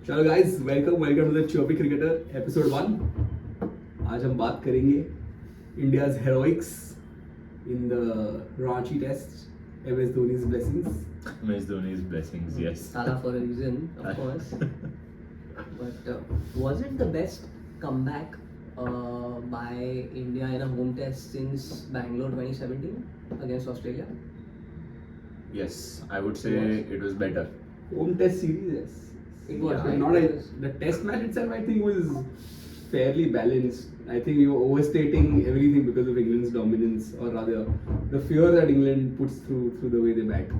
चलो guys, welcome to the choppy cricketer episode 1। आज हम बात करेंगे India's heroics in the Ranchi test, MS Dhoni's blessings. MS Dhoni's blessings, yes. Salah for a reason, of course. But was it the best comeback by India in a home test since Bangalore 2017 against Australia? Yes, I would say it was better. Home test series, yes. It was, Yeah, right? not the test match itself, I think, was fairly balanced. I think you were overstating everything because of England's dominance, or rather, the fear that England puts through the way they bat.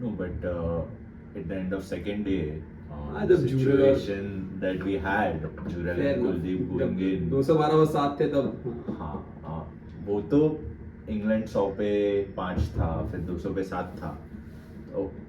No, but at the end of second day, the the situation that we had, Jurel and Kuldeep going in. 212 और 7 थे तब. हाँ, वो तो England 100 पे 5 था, फिर 200 पे 7 था.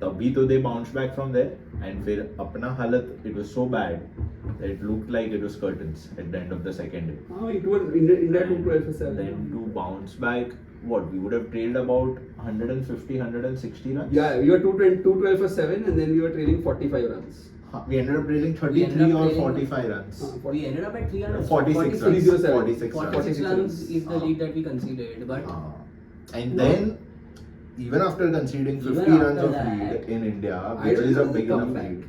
तभी तो they bounce back from there and फिर अपना हालत it was so bad it looked like it was curtains at the end of the second day. It was India 212 for 7. Then to bounce back, what we would have trailed about 150, 160 runs. Yeah, we were 212 for 7, and then we were trailing 45 runs. We ended up trailing 33 or 45 runs. We ended up at 300. 46 runs. 46 runs is the lead that we conceded. But And then, even after conceding 50 Even runs after of that, lead in India, I which don't is a know big the enough comeback. lead,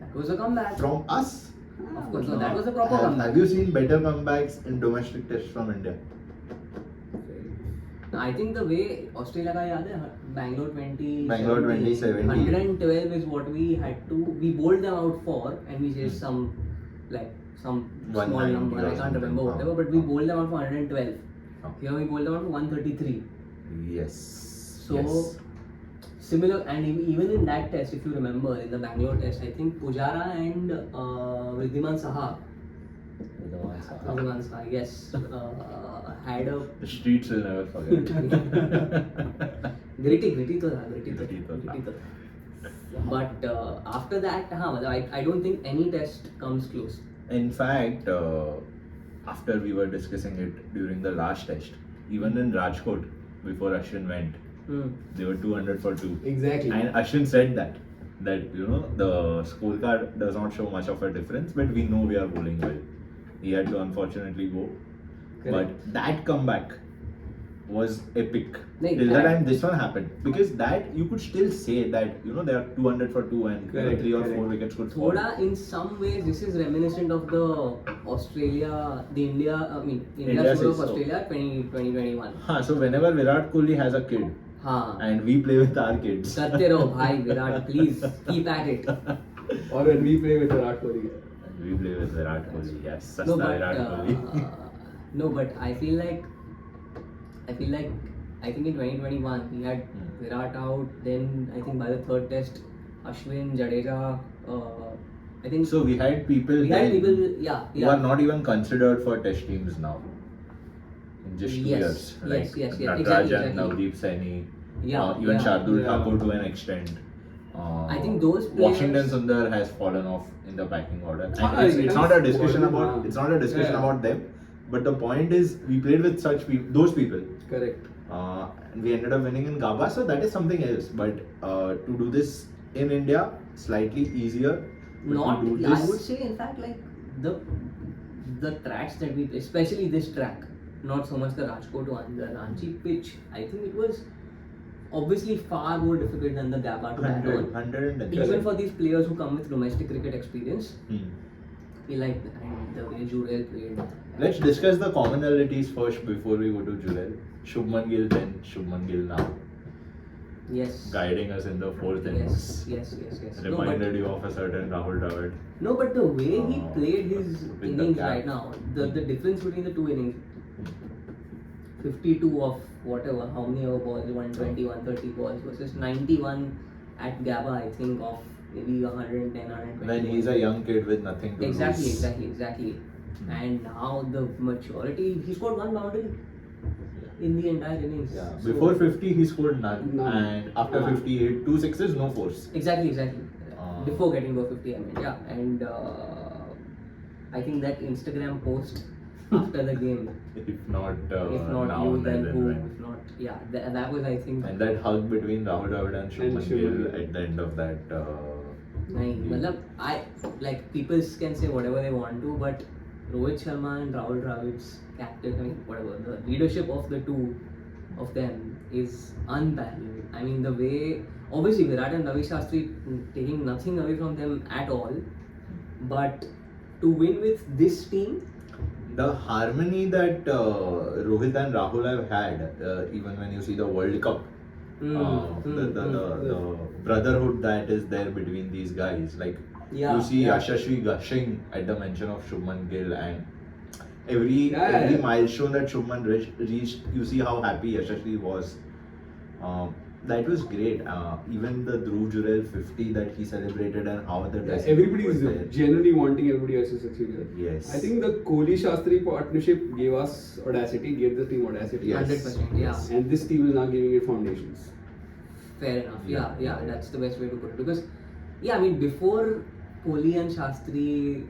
that was a comeback. from us. Of course, no, that was a proper comeback. Have you seen better comebacks in domestic tests from India? I think the way Australia का याद है Bangalore 2017. 112 is what we had to. We bowled them out for, and we chased some small 190 number. or I can't something. remember whatever, but we bowled them out for 112. Oh. Here we bowled them out for 133. Yes. So yes. similar, and even in that test, if you remember, in the Bangalore test, I think Pujara and Wriddhiman Saha, yes, had a The streets will never forget. gritty तो था. Gritty तो था. But after that, I don't think any test comes close. In fact, after we were discussing it during the last test, even in Rajkot, before Ashwin went, they were 200 for 2. Exactly. And Ashwin said that the scorecard does not show much of a difference, but we know we are bowling well. He had to unfortunately go. Correct. But that comeback was epic. Like Till the that- time this one happened, because that you could still say that they are 200 for 2 and Correct, 3 or 4 correct. wickets could fall. Thoda, in some ways, this is reminiscent of the India India Solo of says so. Australia 2021. So whenever Virat Kohli has a kid हाँ, and we play with our kids, करते रहो भाई Virat, please keep at it. Or when we play with Virat Kohli. and we play with Virat Kohli, yes, Sasta No, but Virat Kohli. no, but I feel like I think in 2021 we had Virat out. Then I think by the third test, Ashwin, Jadeja. I think So we had people we had then people. Yeah, who are not even considered for test teams now. In just 2 Yes, years, yes, like yes, Natarajan, exactly. Navdeep Saini, Yeah, even yeah. Shardul Yeah. Thakur to an extent. I think those players- Washington Sundar has fallen off in the batting order. And Ah, it's not a discussion yeah. Yeah. about them, but the point is we played with those people. Correct. And we ended up winning in Gaba, so that is something else. But to do this in India, slightly easier. But Not, to do I this, would say, in fact, like the tracks that we, especially this track, not so much the Rajkot one, the Ranchi pitch. I think it was obviously far more difficult than the Gaba to bat 100, on. 100 Even for these players who come with domestic cricket experience, Hmm. we like and the way Jurel played. Let's discuss the commonalities first before we go to Jurel. Shubman Gill then, Shubman Gill now, Yes. guiding us in the fourth innings. Yes. No, Reminded you of a certain Rahul Dravid. no, but the way he played his With the innings gap. right now, the difference between the two innings, 52 of whatever, how many over balls, 120, 130 balls versus 91 at Gaba, I think, of maybe 110, 120. When he's a young kid with nothing to Exactly. And now the maturity, he scored one boundary in the entire innings. Yeah. So- Before 50, he scored none. None. And after 58, 2 sixes, no fours. Exactly. Ah. Before getting to 50, I mean, yeah. And I think that Instagram post after the game, If not, if not now, you, then who? when. If not, yeah, that was, I think. And that hug between Rahul Dravid and Shubman Shubman Gill Gill. at the end of that. नहीं मतलब I like people can say whatever they want to, but Rohit Sharma and Rahul Dravid's captain, I mean whatever, the leadership of the two of them is unparalleled. I mean the way, obviously Virat and Ravi Shastri taking nothing away from them at all, but to win with this team, the harmony that Rohit and Rahul have had, even when you see the World Cup, the brotherhood that is there between these guys, like you see Yashasvi gushing at the mention of Shubman Gill, and every milestone that Shubman reached, you see how happy Yashasvi was. That was great. Even the Dhruv Jurel 50 that he celebrated, and how the everybody is genuinely wanting everybody else to succeed. Yes. I think the Kohli Shastri partnership gave us audacity, gave the team audacity. Yes. 100%. Yeah. And this team is now giving it foundations. Fair enough. Yeah. That's the best way to put it. Because, I mean, before Kohli and Shastri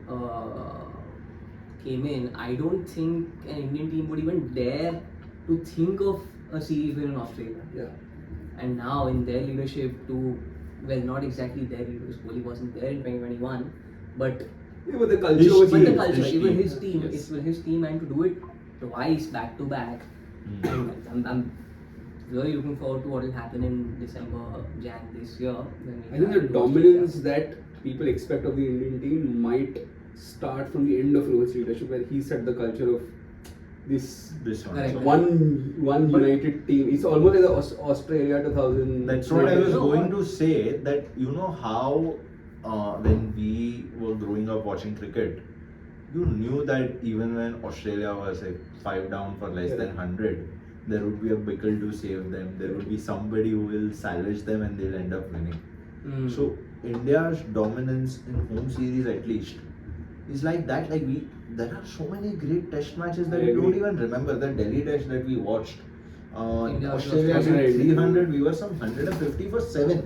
came in, I don't think an Indian team would even dare to think of a series win in Australia. Yeah. And now in their leadership not exactly their leadership, because Kohli wasn't there in 2021, but the culture even his team, it's his team, and to do it twice back to back, I'm really looking forward to what will happen in December, Jan this year. I think the dominance that people expect of the Indian team might start from the end of Rohit's leadership, where he set the culture of this one united team. It's almost like the Australia 2000. That's what I was going to say, that you know how when we were growing up watching cricket, you knew that even when Australia was like 5 down for less than 100, there would be a Bickle to save them. There would be somebody who will salvage them, and they'll end up winning. So India's dominance in home series, at least, is like that. Like there are so many great test matches that we don't even remember. The Delhi test that we watched, Australia 300, we were some 150 for 7.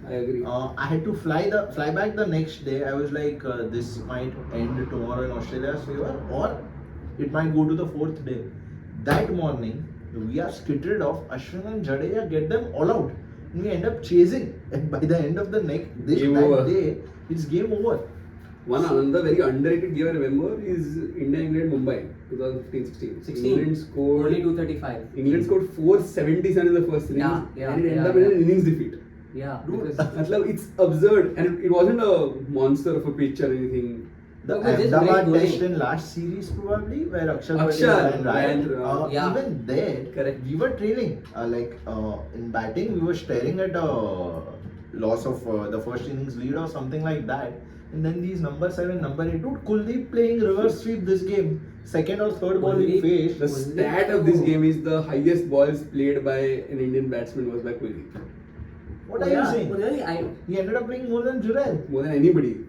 I agree. I had to fly back the next day. I was like, this might end tomorrow in Australia's favor, or it might go to the 4th day. That morning, we are skittered off. Ashwin and Jadeja get them all out, and we end up chasing. And by the end of the day, it's game over. One another very underrated game I remember is India-England Mumbai 2015-16. England scored only 235. England scored 477 in the first innings, and it ended up in an innings defeat. Yeah, because it's absurd, and it wasn't a monster of a pitch or anything. The Ahmedabad test in last series probably, where Akshar and Ryan, even there, we were trailing. In batting, we were staring at a loss of the first innings lead or something like that. And then these number 7, number 8, dude, Kuldeep playing reverse sweep this game. Second or third ball in face. The stat of this game is the highest balls played by an Indian batsman was by Kuldeep. What are you saying? Really? He ended up playing more than Jurel. More than anybody.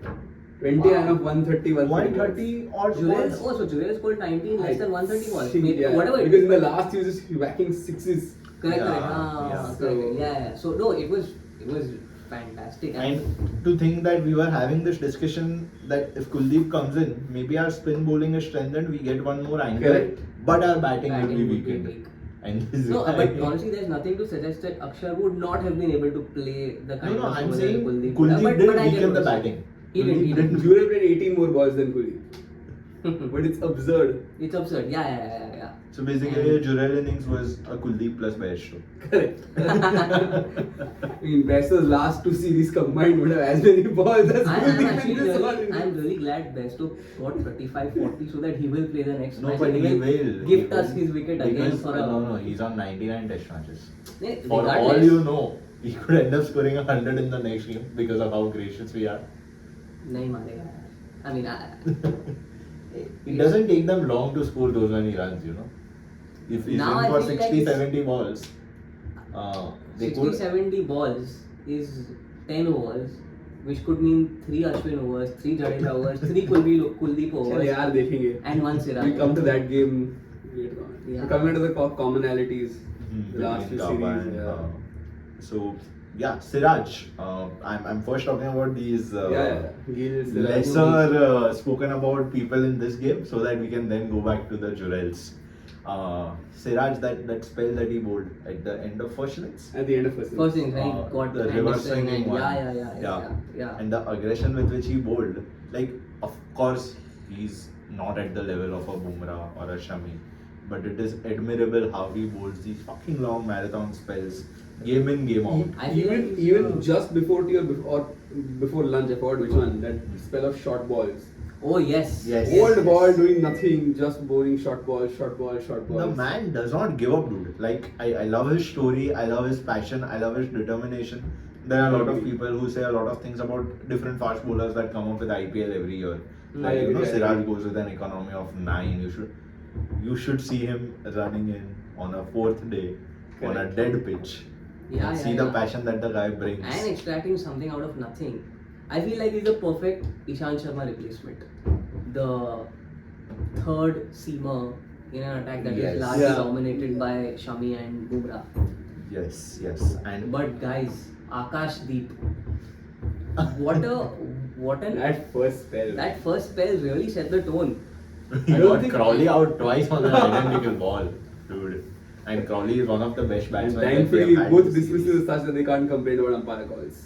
20 and of 130, 130 odd balls. So Jurel scored 19 less than 130 balls. Whatever. Because in the last he was just whacking 6s. Correct. So no, it was fantastic. And to think that we were having this discussion that if Kuldeep comes in, maybe our spin bowling is strengthened, we get one more anchor, but our batting will be weakened. But honestly, there's nothing to suggest that Akshar would not have been able to play the kind of I'm saying Kuldeep did weaken the batting. He didn't. Jurel played 18 more balls than Kuldeep. But it's absurd. It's absurd. Yeah. So basically, Jurel innings was a Kuldeep plus Bairstow. Correct. I mean, Bairstow's last 2 series combined would have as many balls as Kuldeep. I'm really glad Bairstow got 35-40 so that he will play the next match. But he will gift us his wicket again for a... No, he's on 99 test matches. For all you know, he could end up scoring 100 in the next game because of how gracious we are. Nahi marega. I mean, it doesn't take them long to score those many runs, you know. If he's in for 60-70 balls, they 60-70 balls is 10 overs, which could mean 3 Ashwin overs, 3 Jadeja overs, 3 Kuldeep overs, and 1 Siraj. We come to that game later on. Yeah. We come into the commonalities, the last few series. Siraj. I'm first talking about these lesser spoken about people in this game, so that we can then go back to the Jurels. Siraj, that spell that he bowled at the end of first innings. At the end of first First innings. thing, right? Got The reverse Anderson swinging and one. yeah. And the aggression with which he bowled, like, of course, he's not at the level of a Bumrah or a Shami, but it is admirable how he bowls these fucking long marathon spells, game in, game out. I feel Even like even just before tea or before lunch, I forgot which one. That spell of short balls. Oh yes. Yes. Old ball doing nothing, just bowling short balls. The man does not give up, dude. Like, I love his story, I love his passion, I love his determination. There are a lot of people who say a lot of things about different fast bowlers that come up with IPL every year. Like, you know, Siraj goes with an economy of 9. You should see him running in on a fourth day on a dead pitch. Yeah, See the passion that the guy brings. And extracting something out of nothing. I feel like he's a perfect Ishant Sharma replacement. The third seamer in an attack that is largely dominated by Shami and Bumrah. Yes. And But guys, Akash Deep. What an That first spell. that first spell really set the tone. he got Crowley out twice on an identical ball, dude. And Crowley is one of the best And batsmen. that we thankfully, have had both this dismissals series. are such that they can't complain about umpire calls.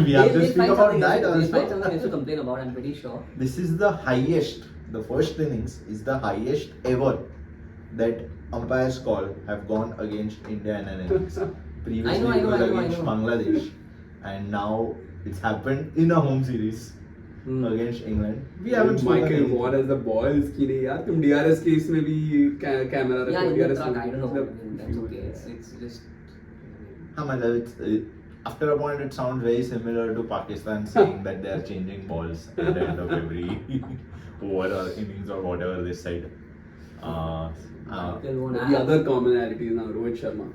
We have to They'll speak find about something that else- they'll find also. something else to complain about, I'm pretty sure. This is the highest, the first innings is the highest ever that umpires call have gone against India in an innings. Previously I it was know. against Bangladesh, and now it's happened in a home series against England. We haven't spoken Michael anything. Vaughan as the balls की नहीं यार तुम DRS case में भी camera Yeah, रखो in the DRS truck, I don't know. I मतलब mean, that's okay. It's just. हाँ, मतलब after a point it sounds very similar to Pakistan saying that they are changing balls at the end of every over or innings or whatever they said. Michael Vaughan. the other commonality is now Rohit Sharma.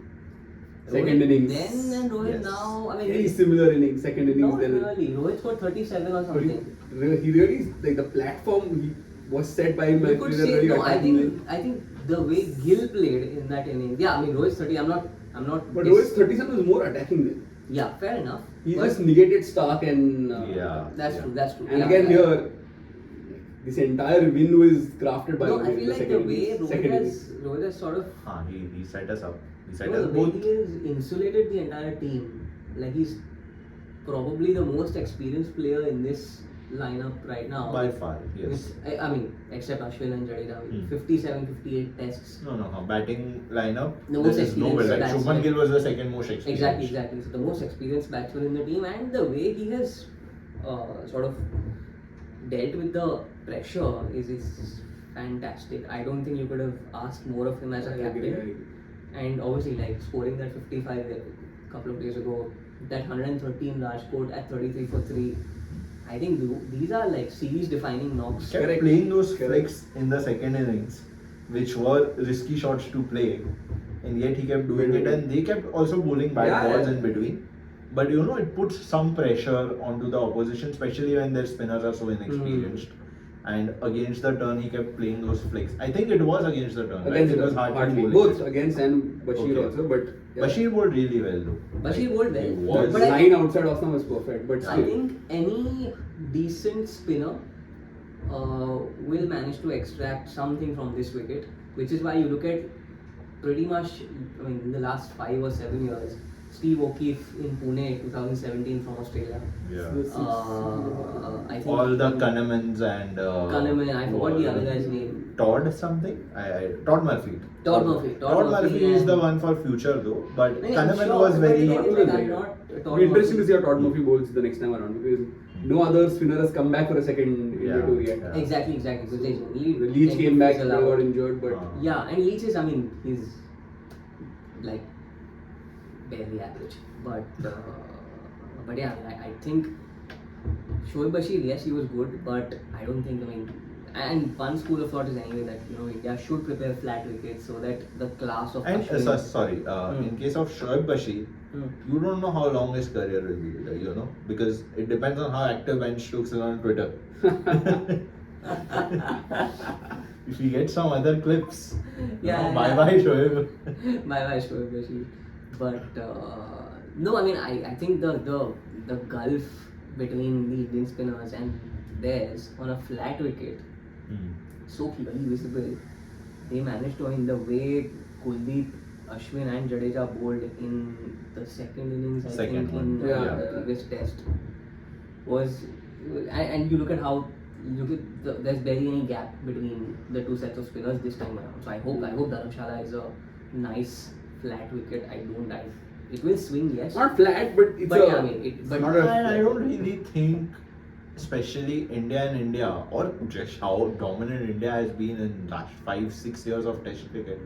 Second Rohit innings. Then and Rohit Yes. now. I mean, Very similar innings. Second innings. not Then really. Rohit scored 37 or something. he really like the platform he was set by him. You like, could they were say very no. I attacking. think the way Gill played in that innings. Yeah, I mean Rohit's 30. I'm not. But Rohit's 37 was more attacking than. Yeah, fair enough. He But just negated Stark and. That's true. That's true. And Yeah, again yeah. here, this entire win was crafted by No, Rohit I in feel like the second way innings. Second innings. Rohit has sort of. he set us up. He set No, us the way both. he has insulated the entire team. Like he's probably the most experienced player in this lineup right now. By far, yes. With, I mean, except Ashwin and Jadeja, Hmm. 57, 58 tests. No. Batting lineup. The most there is no experienced way. Like, batsman. Shubman Gill was the second most experienced. Exactly. So the most experienced batsman in the team, and the way he has sort of dealt with the pressure is fantastic. I don't think you could have asked more of him as a I agree. captain. And obviously, like scoring that 55 a couple of days ago, that 113 Raj scored at 33 for 3. I think these are like series-defining knocks. Kept Correct. playing those Correct. flicks in the second innings, which were risky shots to play, and yet he kept doing it, and they kept also bowling bad Yeah, balls yeah. in between. But you know, it puts some pressure onto the opposition, especially when their spinners are so inexperienced. And against the turn, he kept playing those flicks. I think it was against the turn. Against right? It the was hardly hardly bowling. both against and Bashir Okay. also, but yeah. Bashir bowled really well though. Bashir bowled well. he The was- But I line think- outside Osman was perfect, but I still. think any decent spinner will manage to extract something from this wicket, which is why you look at pretty much, I mean, in the last 5 or 7 years, Steve O'Keefe in Pune 2017 from Australia. Yeah. I think All the Kahnemans and Kahneman, I forgot the other guy's name. Todd something? Todd Murphy. Todd Murphy. Todd Murphy is the one for future though, but I'm Kahneman sure, was but very. again, Todd like, was I'm very not It'll Todd be interesting to Murphy. see how Todd Murphy bowls the next time around because no other spinner has come back for a second India to react. Yeah. Exactly. Because Leach came back, but got injured, but Yeah, and Leach is, I mean, he's like barely average. But yeah, I think Shoaib Bashir, yes, he was good, but I don't think, I mean, and one school of thought is anyway that, you know, India should prepare flat wickets so that the class of And Ashwin- in case of Shoaib Bashir, you don't know how long his career will be, you know, because it depends on how active Ben Stokes is on Twitter. If you get some other clips, bye Shoaib. Bye Shoaib Bashir. But no, I mean, I think the gulf between the Indian spinners and theirs on a flat wicket so clearly visible they managed to, I mean, the way Kuldeep, Ashwin and Jadeja bowled in the second innings, I Second think, one, in yeah. the previous test was, and you look at how, there's barely any gap between the two sets of spinners this time around. So I hope Dharamshala is a nice flat wicket. It will swing, yes. Not flat, but it's But a. yeah, I mean, but not a. I don't really think, especially India, or just how dominant India has been in last 5-6 years of Test cricket,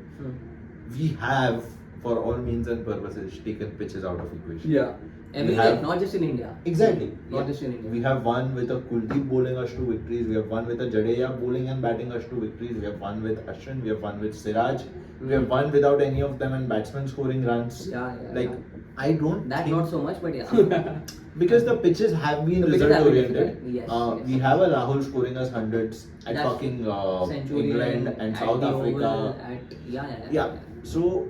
we have, for all means and purposes, taken pitches out of equation. Yeah. everywhere, not just in India. Exactly. Not just in India. We have won with a Kuldeep bowling us 2 victories. We have won with a Jadeja bowling and batting us 2 victories. We have won with Ashwin. We have won with Siraj. We have won without any of them and batsmen scoring runs. Yeah. Like, I don't That think... not so much, but yeah. Because the pitches have been The pitches result have been oriented. different. Yes, yes. We have a Rahul scoring us hundreds at That's fucking Centurion, England and at South the Africa. Oval, Yeah. So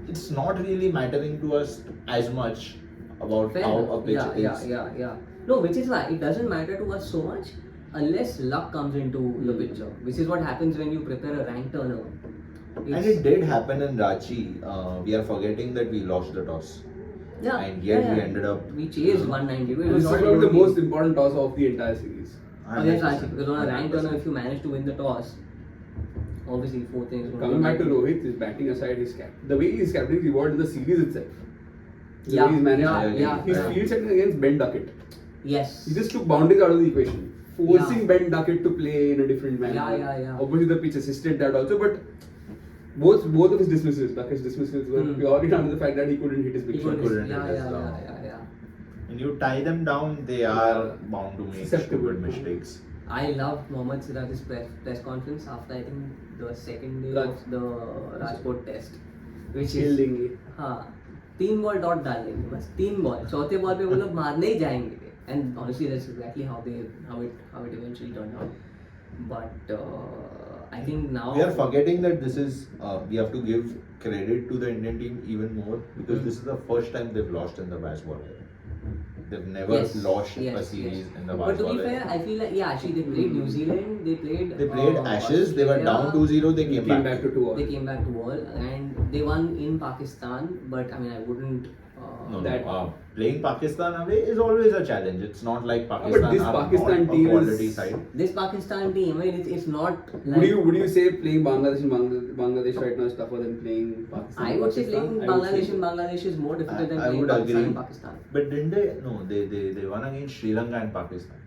it's not really mattering to us as much about Fair how enough. a pitch is. Yeah. No, which is why it doesn't matter to us so much unless luck comes into the picture. Which is what happens when you prepare a rank turner. And it did happen in Ranchi. We are forgetting that we lost the toss. Yeah, And yet we ended up... We chased 192. It This was is not probably the going to most be important toss of the entire series. against Ranchi. Because on a 100%. rank turner, if you manage to win the toss, obviously 4 things. Coming back to Rohit, his batting aside, the way he's captain, he evolved in the series itself. The way he's managed. His field setting against Ben Duckett. Yes. He just took boundaries out of the equation, forcing Ben Duckett to play in a different manner. Yeah. Obviously, the pitch assisted that also, but both of his dismissals, Duckett's dismissals, were purely down to the fact that he couldn't hit his big shot. Yeah. When you tie them down, they are bound to make Susceptible. stupid mistakes. I loved Mohammad Siraj's press conference after, I think, the second day of the Rajkot test, which खेल is देंगे. हाँ 3 ball dot डाल देंगे बस 3 ball चौथे ball पे वो लोग मारने ही जाएंगे and honestly that's exactly how it eventually turned out but I think now We are forgetting that this is, we have to give credit to the Indian team even more because this is the first time they've lost in the Vaz World. They've never lost a series in the Vaz But to be World. fair, I feel like actually they played New Zealand, they played Ashes, they were down 2-0, they came back. to 2-all. They came back to all and they won in Pakistan, but I mean I wouldn't. Playing Pakistan away is always a challenge. It's not like Pakistan but this are Pakistan not team a quality is- side. This Pakistan team, I mean it's not. Like, Would you say playing Bangladesh in Bangladesh right now is tougher than playing Pakistan? I would say Pakistan? playing I would Bangladesh say- in Bangladesh is more difficult than I playing would Pakistan agree. in Pakistan. But didn't they? No, they won against Sri Lanka and Pakistan.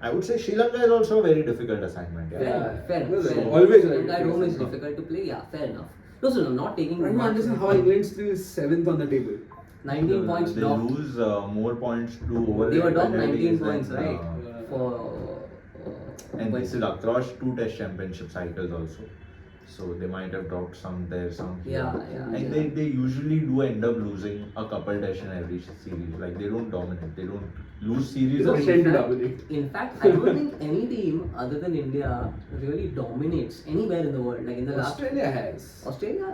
I would say Sri Lanka is also a very difficult assignment. Fair Well, enough. always And at home is difficult. difficult to play. Yeah, fair enough. No, so not taking. I don't understand how England still is 7th on the table. 19 points They docked. lose more points to over. They were docked penalties 19 points, than, right? And But- this is across 2 Test championship cycles also. So they might have dropped some there, some here. And they usually do end up losing a couple tests in every series. Like they don't dominate. They don't lose series. They or- don't tend to dominate. In fact, I don't think any team other than India really dominates anywhere in the world. Like in the last Australia has. Australia.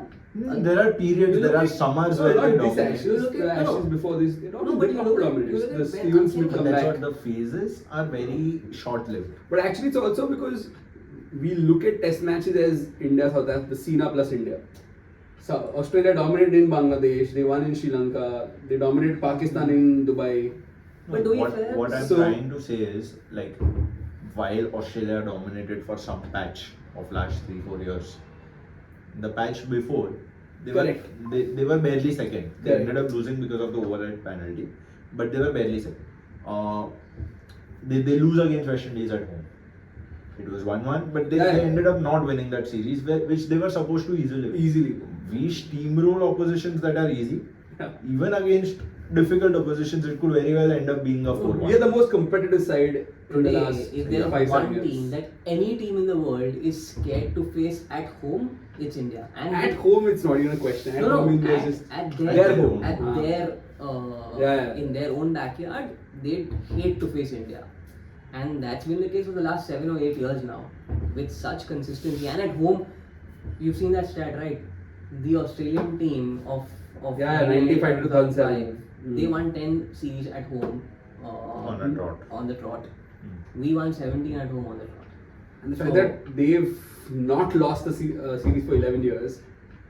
There are periods, there are summers where they Not this dominate. Ashes, look at- the Ashes no. before this, they No, but you look at- dominates. you look at The Ben Steven Smith Hampton. come That's back. what the phases are very short-lived. But actually, it's also because we look at test matches as India, South Africa, the Sina plus India. So Australia dominated in Bangladesh, they won in Sri Lanka, they dominated Pakistan in Dubai. But to be what, fair- what I'm So- trying to say is, like, while Australia dominated for some patch of last 3-4 years, the patch before, they Correct. were barely second. They Correct. ended up losing because of the overhead penalty, but they were barely second. They lose against West Indies at home. It was 1-1, but they ended up not winning that series, which they were supposed to easily win. Easily. We steamroll oppositions that are easy. Yeah. Even against difficult oppositions, it could very well end up being a 4-1. We are the most competitive side in the Today, last if there is 5-7 one years. team that any team in the world is scared to face at home, it's India. And At home, it's not even a question. At no, home, India is at, just at their home. at Ah. their in their own backyard, they hate to face India, and that's been the case for the last 7 or 8 years now, with such consistency. And at home, you've seen that stat, right? The Australian team of 95 to 2005, they won 10 series at home On a trot. On the trot, we won 17 at home on the trot. And the fact that they've not lost the series for 11 years.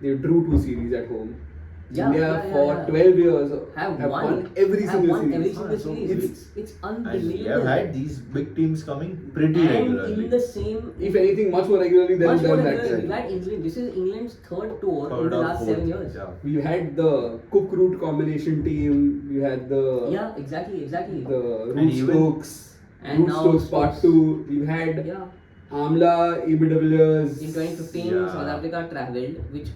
They drew 2 series at home. Yeah, India yeah, for yeah. 12 years have won every have single won series. every single Ah, so series. it's- It's And we unbelievable. have had these big teams coming pretty and regularly. in the same, If anything, much more regularly than much more that regularly. time. We've had England. This is England's third tour Third in the or last fourth, 7 years. Yeah. We had the Cook Root combination team. We had the Yeah, exactly. the And Root even- Stokes, And Root now Stokes Part Stokes. 2. We've had Yeah. Amla, AB de Villiers. In 2015, Yeah. South Africa travelled, which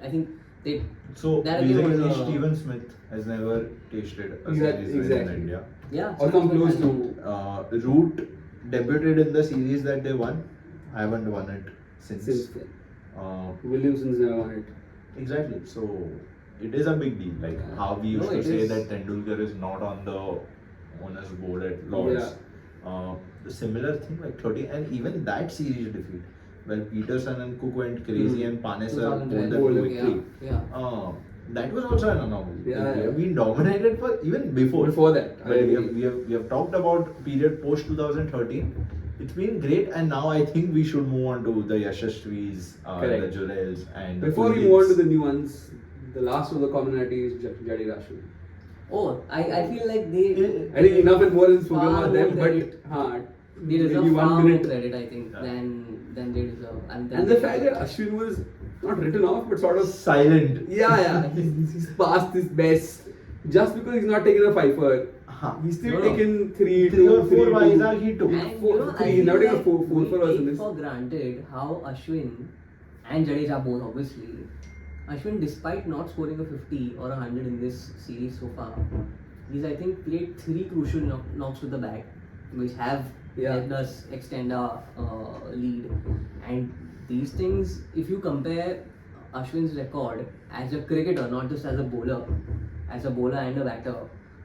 I think they. So that again basically, was, Steven Smith has never tasted a Yeah, series win exactly. in India. Yeah. Or come close to. Root debuted in the series that they won. I haven't won it since. Since then. Uh, Williamson's never won it. exactly. So it is a big deal. Like Yeah. how we used No, to it say is. that Tendulkar is not on the owners board at Lords. The similar thing like 30 and even that series defeat. Well, Peterson and Cook went crazy and Panesar pulled them to 2012, victory. yeah. That was also an anomaly. Yeah, Like, we yeah. have been dominated for even before. Before that, But I we agree. have talked about period post 2013. It's been great, and now I think we should move on to the Yashasvis, the Correct. Jurels, and Before the we move on to Kuldeeps. the new ones, the last of the commonality is Jadeja. Oh, I feel like they. I think enough and more is spoken Far about more them, credit. but They deserve maybe far 1 more minute. credit, I think, Yeah. than they deserve. And And the fact that Ashwin was not written off, but sort of Silent. yeah, he's passed his best just because he's not taken a fifer. Huh. He's still No, no. taken 3, 3 or 4 2, Vizag he took. And Four- you know, three, I feel now taking a like four we for us in take this. for granted how Ashwin and Jadeja both obviously. Ashwin, despite not scoring a 50 or 100 in this series so far, he's I think played 3 crucial knocks to the bag, which have Yeah. helped us extend our lead. And these things, if you compare Ashwin's record as a cricketer, not just as a bowler and a batter,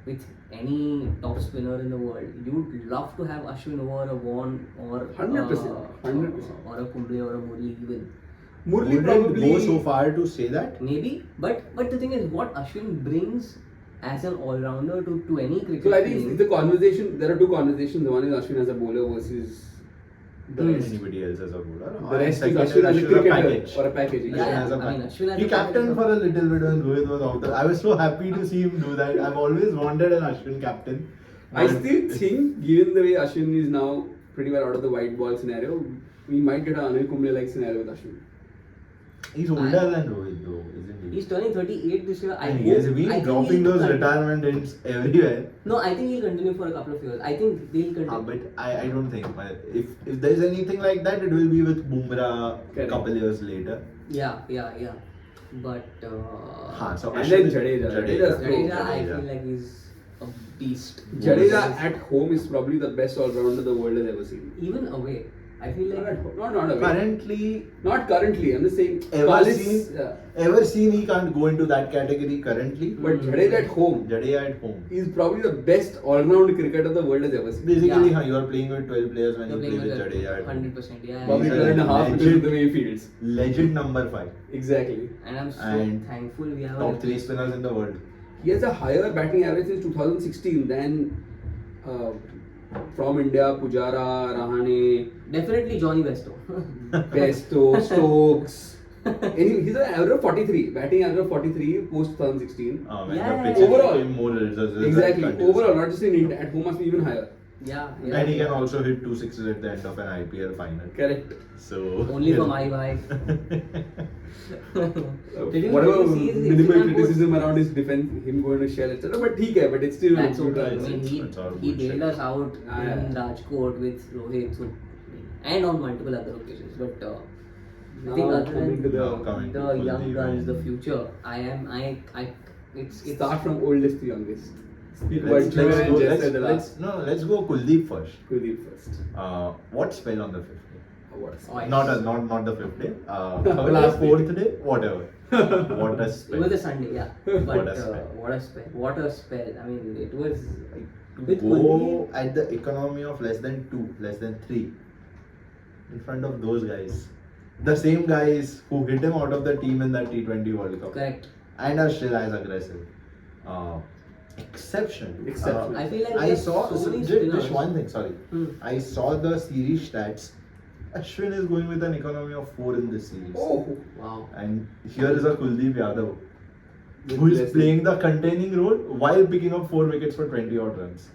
with any top spinner in the world, you would love to have Ashwin over a Vaughan or 100%, 100%. or a Kumble or a Murli even. Murli Wouldn't probably go so far to say that. Maybe, but the thing is, what Ashwin brings as an all-rounder to any cricket So I think team. it's the conversation. There are 2 conversations. The one is Ashwin as a bowler versus the Hmm. rest. Anybody else as a bowler. The rest is Second Ashwin as a cricketer package. or a package. Yeah, Ashwin as a I mean, package. Ashwin as He a captained package. for a little bit when Rohit was out there. I was so happy to see him do that. I've always wanted an Ashwin captain. I But still think, given the way Ashwin is now pretty well out of the white ball scenario, we might get an Anil Kumble-like scenario with Ashwin. he's older than Rohit though, isn't he? He's turning 38 this year. And he has I been think dropping he'll those continue. retirement hints everywhere. No, I think he'll continue for a couple of years. I think they'll continue. But I don't think. If there's anything like that, it will be with Bumrah a Correct. couple years later. Yeah. But So And Ashwin- then Jadeja. Jadeja, I Jadeja. feel like he's a beast. Jadeja at home is probably the best all-rounder the world has ever seen. Even away, I feel Not like at home. Not away. Currently, Not currently. I'm just saying. Ever Collins, seen- yeah. ever seen he can't go into that category currently. But Jadeja at home Jadeja at home. is probably the best all-round cricketer the world has ever seen. Basically, Yeah. you are playing with 12 players when you're you play playing with Jadeja at home. 100%. Yeah, Probably He's a 12 and a half because of legend. the way he fields. Legend number 5. Exactly. and I'm so And thankful we have Top 3 spinners in the world. He has a higher batting average since 2016 than from India, Pujara, Rahane, Definitely Johnny Besto. Pesto, Stokes. He's an average of 43, batting average of 43 post 2016. When Yeah. the pitches Overall. became more results. Exactly. Overall, not just in India, at home must be even higher. yeah. And he can also hit 2 sixes at the end of an IPL final. Correct. So Only for my wife. Whatever see his minimal Instagram criticism around his defense, him going to shell, etc. But he can, but it's still That's good. okay. I It's- mean, it's all he good bailed shit. us out Yeah, in yeah. Rajkot with Rohit, so, and on multiple other occasions. But I Now think other coming to than Now coming to the young Kuldeep guns, the and- future, it's Start from oldest to youngest. Speak about Let's Chirpy and go. Jess at the last. Let's go Kuldeep first. Kuldeep first. What spell on the 5th day? What's Oh, Not the 5th day. The Third last day, 4th day, whatever. What a it spell. was a Sunday, yeah. But What a spell. what a spell! I mean, it was To with go Kuldeep. at the economy of less than 2, less than 3, in front of those guys. The same guys who hit him out of the team in that T20 World Cup. Correct. And are still as aggressive. Exceptional. I feel like I there's saw so many just spinners. one thing. Sorry, Hmm. I saw the series stats. Ashwin is going with an economy of 4 in this series. Oh, Wow. And here is a Kuldeep Yadav With who is less- playing the containing role while picking up 4 wickets for 20 odd runs.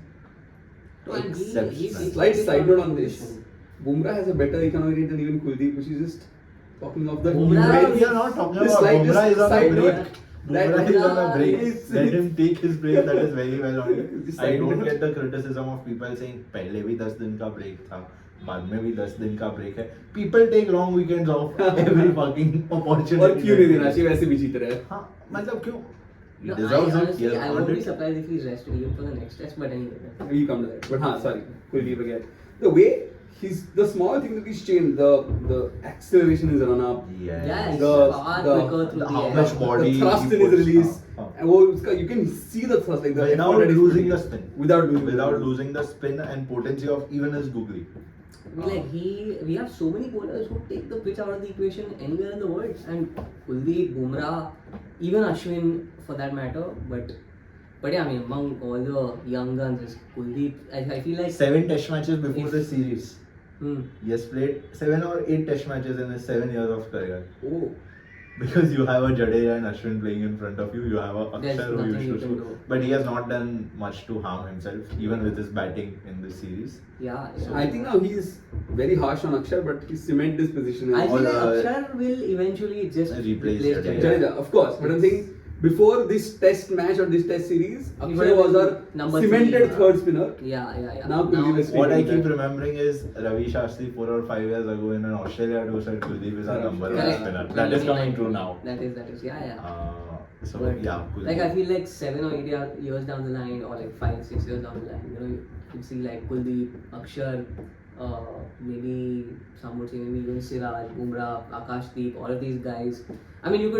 And Exceptional. Slight side note on this. Bumrah has a better economy rate than even Kuldeep, which is just talking of the Bumrah- We are not talking The about slightest Bumrah is on a side break. note. Bumrah is on a break. It's- Let him take his break. That is very well on it. This I side don't note. get the criticism of people saying पहले भी 10 दिन का break था, बाद में भी 10 दिन का break है. People take long weekends off every fucking opportunity. और क्यों नहीं देना चाहिए, वैसे भी जीत रहे हैं. हाँ, मतलब क्यों? He No, deserves it. He honestly, has I earned won't be it. surprised if he's rested even for the next test, but anyway. We come to that. But sorry, Kuldeep again. The way the small thing that he's changed, the acceleration is run up. Yes. Yeah, it's The- far the- quicker through how the much air. body the thrust he in his puts. release. हाँ. And you can see the thrust, like the Without effort that he's losing putting the in. spin. Without losing the spin and potency of even his googly. I mean, like we have so many bowlers who take the pitch out of the equation anywhere in the world, and Kuldeep, Bumrah, even Ashwin for that matter. But yeah, I mean, among all the young guns, is Kuldeep. I feel like 7 test matches before If- the series. He has played 7 or 8 test matches in his 7 years of career. Oh. Because you have a Jadeja and Ashwin playing in front of you, you have a There's Akshar who nothing you used to can shoot. do. But he has not done much to harm himself, even with his batting in this series. yeah. I think now he is very harsh on Akshar, but he cement this position. I feel Or, like uh, Akshar will eventually just replace Jadeja. Jadeja, of course. But I'm saying before this test match or this test series, He Akshar would was have our been number cemented three. third spinner. Yeah. Now Kuldeep is What I taking keep that. remembering is Ravi Shastri 4 or 5 years ago in an Australia tour said Kuldeep is our number one Correct. spinner. That is coming true now. That is, yeah. So But, yeah, Kuldeep. Like I feel like 7 or 8 years down the line, or like 5-6 years down the line, you could see like Kuldeep, Akshar, maybe some would say maybe even Siraj, Bumrah, Akashdeep, all of these guys. I mean, you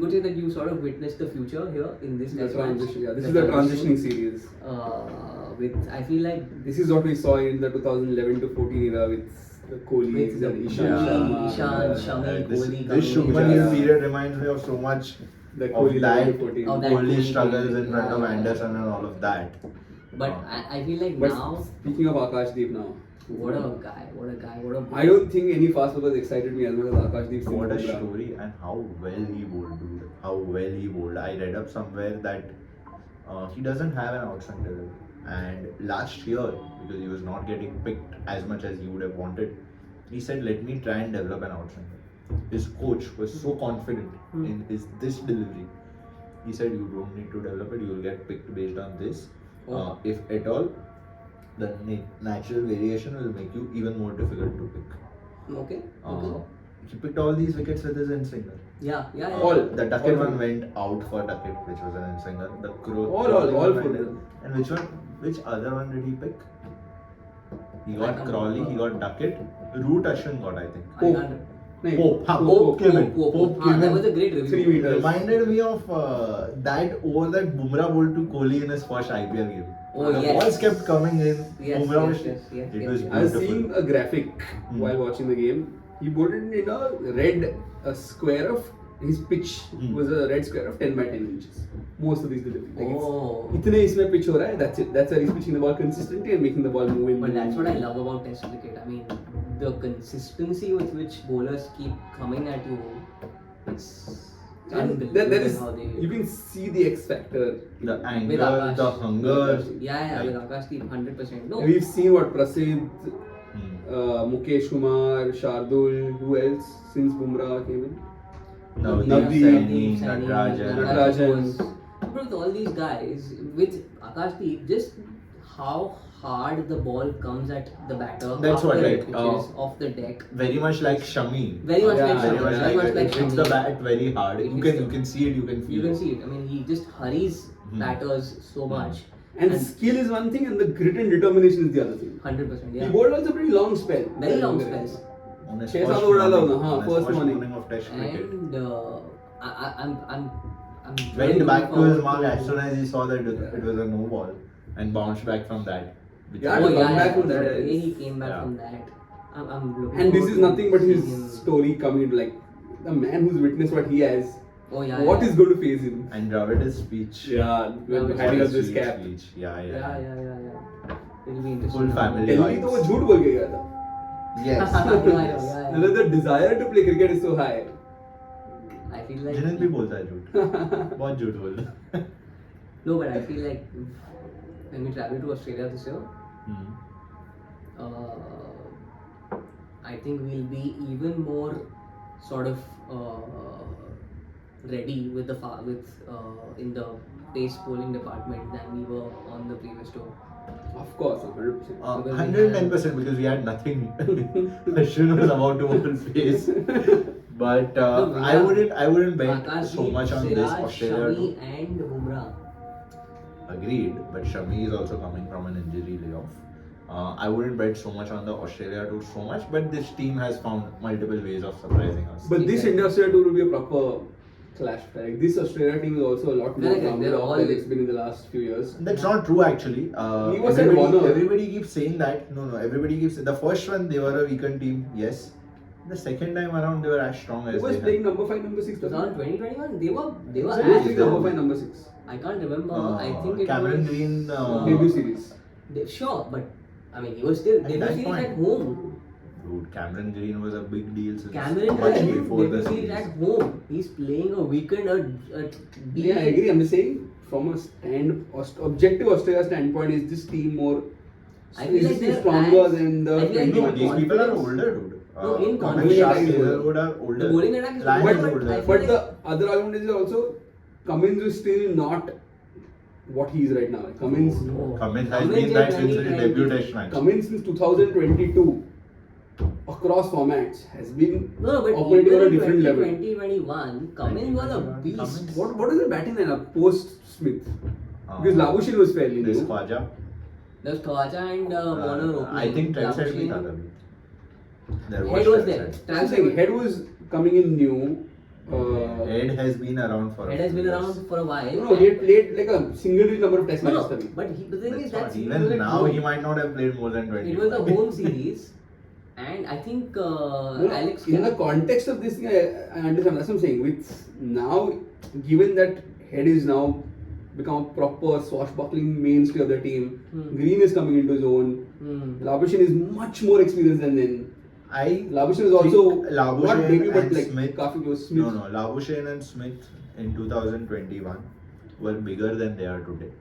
could say that you sort of witnessed the future here in this The test match. transition, yeah. This is the transitioning series. With I feel like This is what we saw in the 2011 to 14 era with the Kohlis With the and Ishan Yeah. Sharma. Ishan, Shami, this Kohli this coming in. Shubman Yeah. Gill period reminds me of so much The of Kohli that 11 to 14. Of that Kohli Kohli struggles period, in front of yeah. Anderson and all of that. But I feel like But now, speaking of Akashdeep now, what a guy, what a I don't think any fast bowlers excited me as much as Akashdeep Singh. What a Bumrah. story and how well he bowled, dude. How well he bowled. I read up somewhere that he doesn't have an outswing delivery. And last year, because he was not getting picked as much as he would have wanted, he said, "Let me try and develop an outswing." His coach was so confident in this delivery. He said, "You don't need to develop it. You will get picked based on this. If at all, the natural variation will make you even more difficult to pick." Okay. He picked all these wickets with his in-swinger. Yeah. All. The Duckett All. one went out for Duckett, which was an in-swinger. The All Crawley for one went them. in. And which other one did he pick? He I got can't Crawley, remember. he got Duckett. Root Ashwin got, I think. I Pope. can't. No, Pope, Pope came in. Pope. came That in. was a great review. 3 meters. Reminded me of that over that Bumrah bowled to Kohli in his first IPL game. Oh, The yes. balls kept coming in. Yes, Bumrah was yes. it was I was beautiful. seeing a graphic while watching the game. He bowled it in a red square of his pitch was a red square of 10 by 10 inches. Most of these deliveries. Like Oh. it's, इतने इसमें pitch हो रहा है. That's it. That's why he's pitching the ball consistently and making the ball move in. But that's what I love about Test cricket. I mean, the consistency with which bowlers keep coming at you, it's And unbelievable there is how they. you can see the X factor. The With anger, Akash. the hunger. Yeah, with like, Akashdeep, 100%. No, We've seen what Prasid, hmm. Mukesh Kumar, Shardul, who else since Bumrah came in? Navdeep, Navdeep, Saini, Natarajan. Natarajan. But with all these guys, with Akashdeep, just how hard the ball comes at the batter. That's what, after like, it pitches off the deck. Very much like Shami. Very much Yeah, like very Shami. much Very much like it hits Shami. the bat very hard. It You hits can see it, you can feel You can it. see it. I mean, he just hurries batters so much. And skill is one thing, and the grit and determination is the other thing. 100%. He Yeah. bowled also pretty long spell. Very long spells. On his Chase first out over morning, the- on his first first morning. morning of Test cricket. And I'm Went really back to looking his forward mark to- as soon as he saw that it was a no ball and bounced back from that. Which Yeah, was- to come back from the that way is- he came back Yeah. from that. I'm looking And this forward is to nothing but his seeing him. story coming to like the man who's witnessed what he has. Oh yeah. What yeah. is going to face him? And Dravid's speech. Yeah, when Yeah, having His us this speech, cap. speech. Yeah. Yeah. It'll be interesting. Full family. Delhi तो वो झूठ बोल के गया था. Yes. Yeah. And then the desire to play cricket is so high. I feel like जिनेद भी बोलता है झूठ बहुत झूठ बोलता है no, but I feel like when we travel to Australia this year, I think we'll be even more sort of ready with in the pace bowling department than we were on the previous tour. Of course, 100%. 110% because we had nothing. Ashwin was about to open face. But I wouldn't bet so much on this Australia Shami tour. and Bumrah. Agreed, but Shami is also coming from an injury layoff. I wouldn't bet so much on the Australia tour so much, but this team has found multiple ways of surprising us. But this Exactly. India Australia tour will be a proper clash. Like this Australia team is also a lot more Correct, rounded they're off all- than it's been in the last few years. That's not true actually. He was at Warner. Everybody keeps saying that. No, everybody keeps the first one they were a weakened team, yes. The second time around they were as strong as Who was they playing had. number 5, number 6? So in 2021, they were Who was as playing the- number 5, number 6? I can't remember. I think it Cameron was Green. Debut series. Sure, but I mean he was still At debut that series point. at home. Dude, Cameron Green was a big deal since Cameron much Green before the debut series series. at home. He's playing a weekend Yeah, I agree. I'm just saying from a objective Australia standpoint, is this team more I feel is like this team they're stronger as- than the I feel like 21? No, these people are confidence- older, dude. No, in Cummins, confidence- Sharp, is older. Hazelwood are older. The bowling attack is Lyon older, is but older. I feel But like- the other argument is also Cummins is still not what he is right now. Cummins No. Cummins has Cummins been in that since his 2020. debut test match. Cummins since 2022 across formats has been No, but operating on a even in different level. 2021, Cummins was a beast. Cummins. What is the batting lineup post Smith? Because Labuschagne was fairly This new. Khwaja. There's Khawaja and Warner opening. I think Trevor भी था Labuschagne. तभी. There Head was Trevor. there. I'm saying Head was coming in new. Head has been around for. Head a has few been years. around for a while. No, he had played like a single number of test No, matches. no, तभी. but the thing is That's that not- even now he might not have played more than 20. it was a home series, and I think No, no, Alex. in the context of this thing, I understand. That's what I'm saying. With now, given that Head is now become a proper swashbuckling mainstay of the team, Green is coming into his own. Labuschagne is much more experienced than then. Labuschagne is also not Labuschagne debut, but and like Smith. काफी close. Smith. No, Labuschagne and Smith in 2021 were bigger than they are today.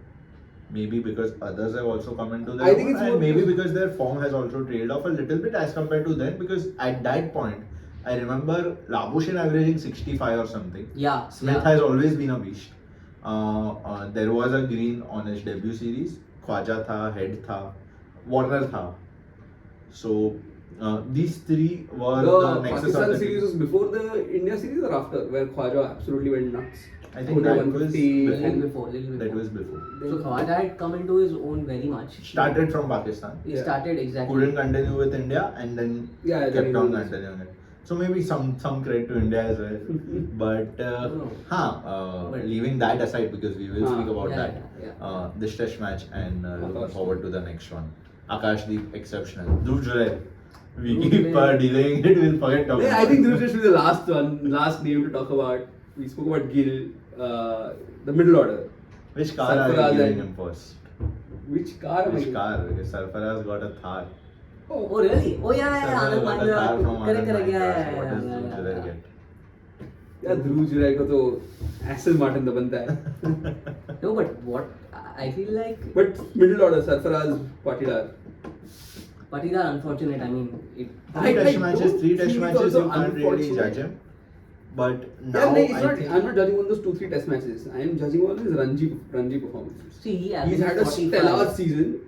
Maybe because others have also come into their I think own, it's and more maybe because- because their form has also trailed off a little bit as compared to then. Because at that point, I remember Labuschagne averaging 65 or something. Yeah, Smith yeah. has always been a beast. There was a Green on his debut series. Khwaja tha, Head tha, Warner tha. So these three were the The nexus of Pakistan the series team. was before the India series or after, where Khwaja absolutely went nuts. I think Scored that was 150 before. and- Little before. That was before. So Khawaja had come into his own very much. Started from Pakistan. He Yeah. started exactly. Couldn't continue with India and then Yeah, then kept he on was- continuing it. So maybe some credit to India as well. But But- leaving that aside because we will speak about Yeah, that. yeah. This test match and looking Akash. forward to the next one. Akashdeep exceptional. Dhruv Jurel. We Dhruv keep Jurel. delaying it. We'll forget talking Yeah, I about think it. this will be the last one, last name to talk about. We spoke about Gill, the middle order. Which car are Sarfaraz you giving and- him first? Which car am I Which giving? car? Because Sarfaraz got a Thar. Oh, Oh really? Oh yeah, yeah, yeah. Sarfaraz Anand got a Thar Mahindra. from Correct, Anand correct. Yeah, Mahindra. yeah, So what does yeah, Dhruv yeah, Jurel yeah. get? yeah, Dhruv Jurel को तो Aston Martin तो बनता है. No, but what I feel like But middle order, Sarfaraz, Patidar. Patidar unfortunate. I mean, it. Three test don't matches, think it's you also can't really unfortunate. judge him. But Yeah, now no, it's I not. think I'm not judging on those 2-3 test matches. I am judging on his Ranchi performances. See, he He's had a 45. stellar season,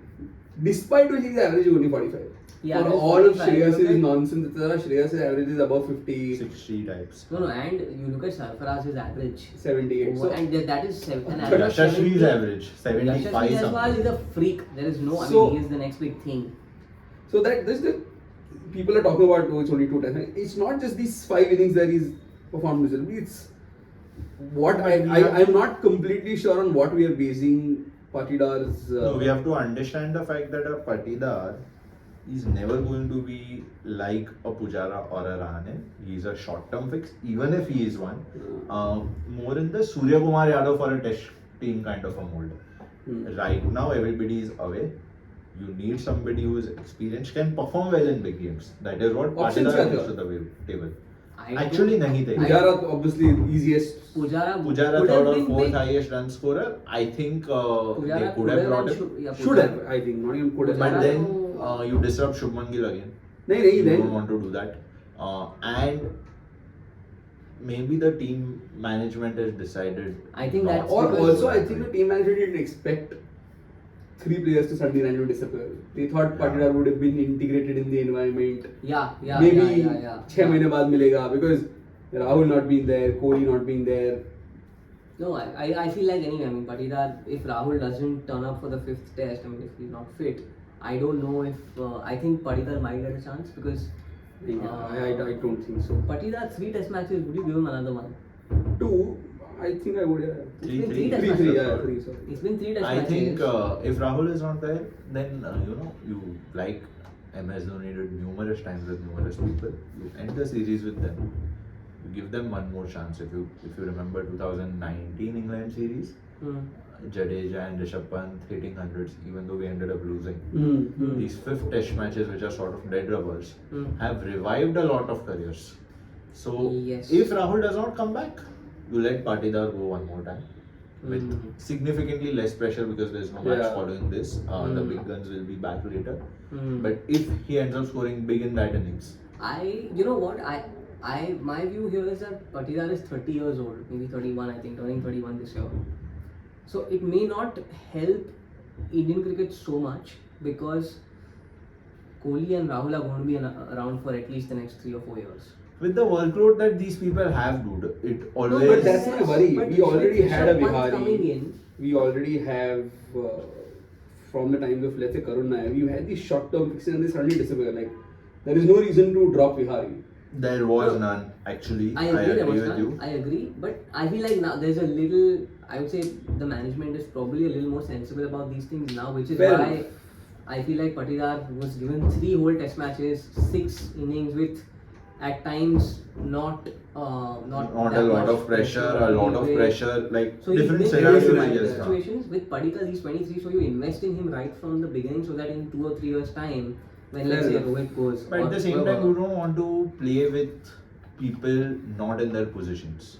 despite which he's averaging only 45. He For averaged all of 45, Shreyas's look at- nonsense, etc., Shreyas's average is above 50, 60 types. No, and you look at Sarfaraz's average. 78. So, And that is an But average of Yashasvi's 70. average, 75 Yashasvi Jaiswal something. is a freak. There is no. I So- mean, he is the next big thing. so that this the people are talking about, oh, it's only 2 tests. It's not just these 5 innings that he's performed miserably. It's what I'm not completely sure on what we are basing Patidar's. No, we have to understand the fact that a Patidar is never going to be like a Pujara or a Rahane. He's a short-term fix, even if he is one. More in the Surya Kumar Yadav for a test team kind of a mold. Right now, everybody is away. You need somebody who is experienced, can perform well in big games. That is what Options Patidar क्या brings था? to the table. I Actually, don't- nahi the. Pujara obviously easiest. Pujara Pujara could have third or been fourth big. highest run scorer. I think Pujara they could have brought and him. yeah, Should Pujara- have, I think. Not even could have. But Pujara then to- you disrupt Shubman Gill again. नहीं You then. don't want to do that. And maybe the team management has decided. I think not that's Or to because- go also, I that think way. the team manager didn't expect 3 players to suddenly randomly disappear. They thought Yeah. Patidar would have been integrated in the environment. Yeah, Maybe yeah. 6 महीने बाद मिलेगा because Rahul not being there, Kohli not being there. No, I feel like anyway, I mean, Patidar, if Rahul doesn't turn up for the 5th test, I mean, if he's not fit, I don't know if, I think Patidar might get a chance because I don't think so. Patidar 3 test matches, would you give him another one? 2, I think I would have. It's Three, been three. 3 test 3, matches. yeah, 3, sorry. It's been 3 test I matches. think if Rahul is not there, then you like MS Dhoni did numerous times with numerous people. You end the series with them. You give them one more chance. If you remember 2019 England series, Jadeja and Rishabh Pant hitting hundreds, even though we ended up losing. These 5th test matches, which are sort of dead rubbers, have revived a lot of careers. So Yes. if Rahul does not come back, you let Patidar go one more time with significantly less pressure because there's no match Yeah. following this. The big guns will be back later. Hmm. But if he ends up scoring big in that innings, You know what, my view here is that Patidar is 30 years old, maybe 31, I think, turning 31 this year. So it may not help Indian cricket so much because Kohli and Rahul are going to be around for at least the next 3 or 4 years. with the workload that these people have, dude, it always. No, but that's my worry. But We already with had a Rishabh Pant coming Vihari. in, We already have, from the times of, let's say, Karun Nair, we had these short-term fixes and they suddenly disappear. Like, there is no reason to drop Vihari. There was No. none, actually. I agree, there was with none. you. I agree, but I feel like now there's a little. I would say the management is probably a little more sensible about these things now, which is Fair why enough. I feel like Patidar was given 3 whole test matches, 6 innings with at times not Not that a lot much of pressure, a lot of anyway. pressure, like So different he's scenarios. been I in guess, situations with Padikkal, he's 23, so you invest in him right from the beginning, so that in 2 or 3 years' time, when let's Fair say enough. Rohit goes, But or at the same whoever- time, you don't want to play with people not in their positions.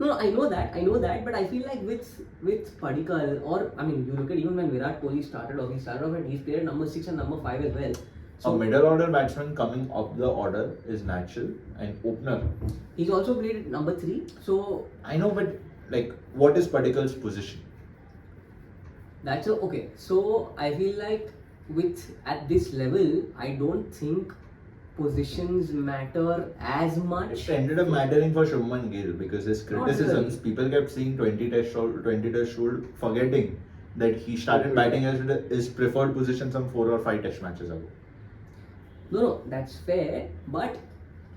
No, I know that, but I feel like with Padikkal, or I mean, you look at even when Virat Kohli started off, he's played at number 6 and number 5 as well. A middle order batsman coming up the order is natural, and opener. He's also played at number 3, so I know, but like, what is Padikkal's position? that's okay. So I feel like at this level, I don't think positions matter as much. It ended up mattering for Shubman Gill because his Not criticisms, really. people kept seeing 20 test should, forgetting that he started batting as his preferred position some 4 or 5 test matches ago. No, that's fair, but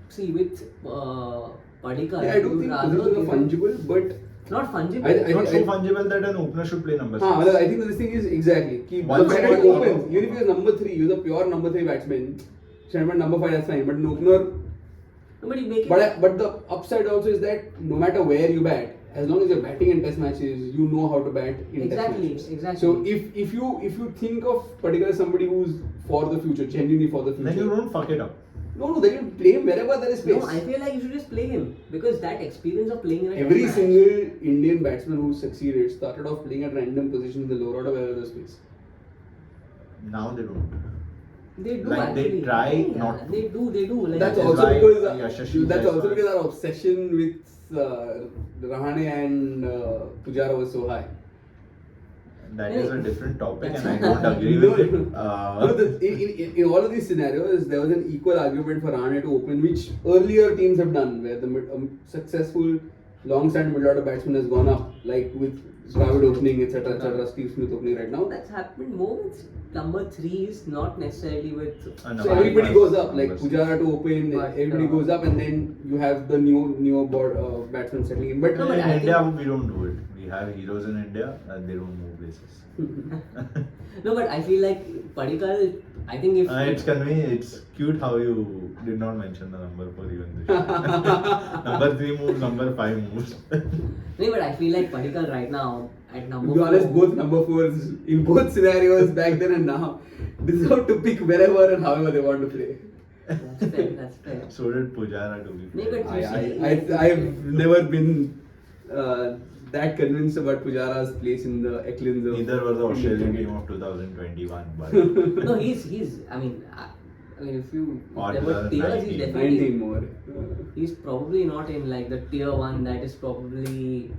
see with Padikkal, Yeah, I don't think positions are fungible, but not fungible. I- Not so fungible that an opener should play number 6. I think this thing is exactly. The One fact that he spot- opens, even if he is number 3, he is a pure number 3 batsman. Shannon number 5, that's fine. But an opener. Nobody make it. But the upside also is that no matter where you bat, as long as you're batting in test matches, you know how to bat in test matches. Exactly. So if you think of particularly somebody who's for the future, genuinely for the future. Then you don't fuck it up. No, they can play him wherever there is space. No, I feel like you should just play him because that experience of playing in a Every test match- single Indian batsman who succeeded started off playing at random positions in the lower order wherever there's space. Now they don't. They do Like, they actually. try Yeah, not to. They do. Like, That's is also why because Yashasvi that's also Jaiswal- because our obsession with Rahane and Pujara was so high. That is a different topic, and I That's- don't agree with it. In all of these scenarios, there was an equal argument for Rahane to open, which earlier teams have done, where the successful long-standing middle order batsman has gone up, like with Dravid opening, etc., Steve Smith opening right now. That's happened more with number 3s, not necessarily with. So everybody goes up, like Pujara to open, But, everybody goes up, and then you have the newer batsman settling in. But No, In but I India, think- we don't do it. We have heroes in India, and they don't move places. No, but I feel like Padikkal. I think if It's cute how you did not mention the number 4 even this. Number 3 moves, number 5 moves. no, but I feel like Padikkal right now at number to be honest, 4. both number 4s in both scenarios back then and now, deserve to pick wherever and however they want to play. That's fair. That's fair. So did Pujara, to be No, fair. but I've never been that convinced about Pujara's place in the echelons of Neither was the Indian Australian cricket. team of 2021, but No, he's. I mean, if Or there were tiers, he's 19. definitely. 19 more. He's probably not in like the tier one. That is probably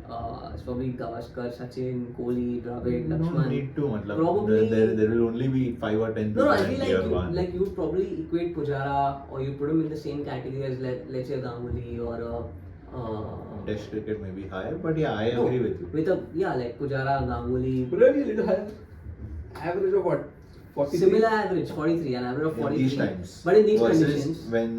it's probably Gavaskar, Sachin, Kohli, Dravid, you don't Lakshman. need to. Matlab, Probably- there will only be 5 or 10 No, people I in feel like tier 1. you would probably equate Pujara or you put him in the same category as let's say Ganguly or Test cricket may be higher, but yeah, I no, agree with you. with like Pujara, Ganguly, Probably a little higher. Average of what? 43? similar average 43, an average of In 43. these times. But in these versus conditions, when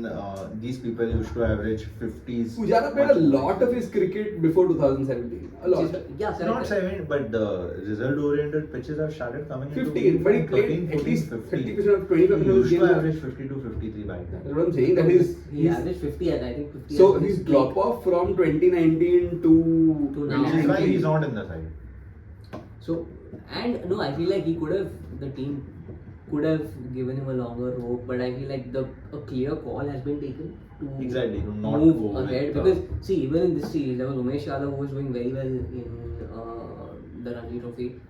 these people used to average 50s. Pujara played a lot of his cricket before 2017. A lot. yeah, Not correct. 7, but the result-oriented pitches have started coming 15, but he played at least 30% of 25% He of his used to games. average 50 to 53 back then. That's what I'm saying. That is, He averaged 50 I think 50. so as his his drop peak. off from 2019 to now. Which is why he's not in the side. So, and no, I feel like the team could have given him a longer rope, but I feel like a clear call has been taken to Exactly, to not move go with ahead. the- Because, see, even in this series, there was Umesh Yadav who was doing very well in the Ranchi Trophy.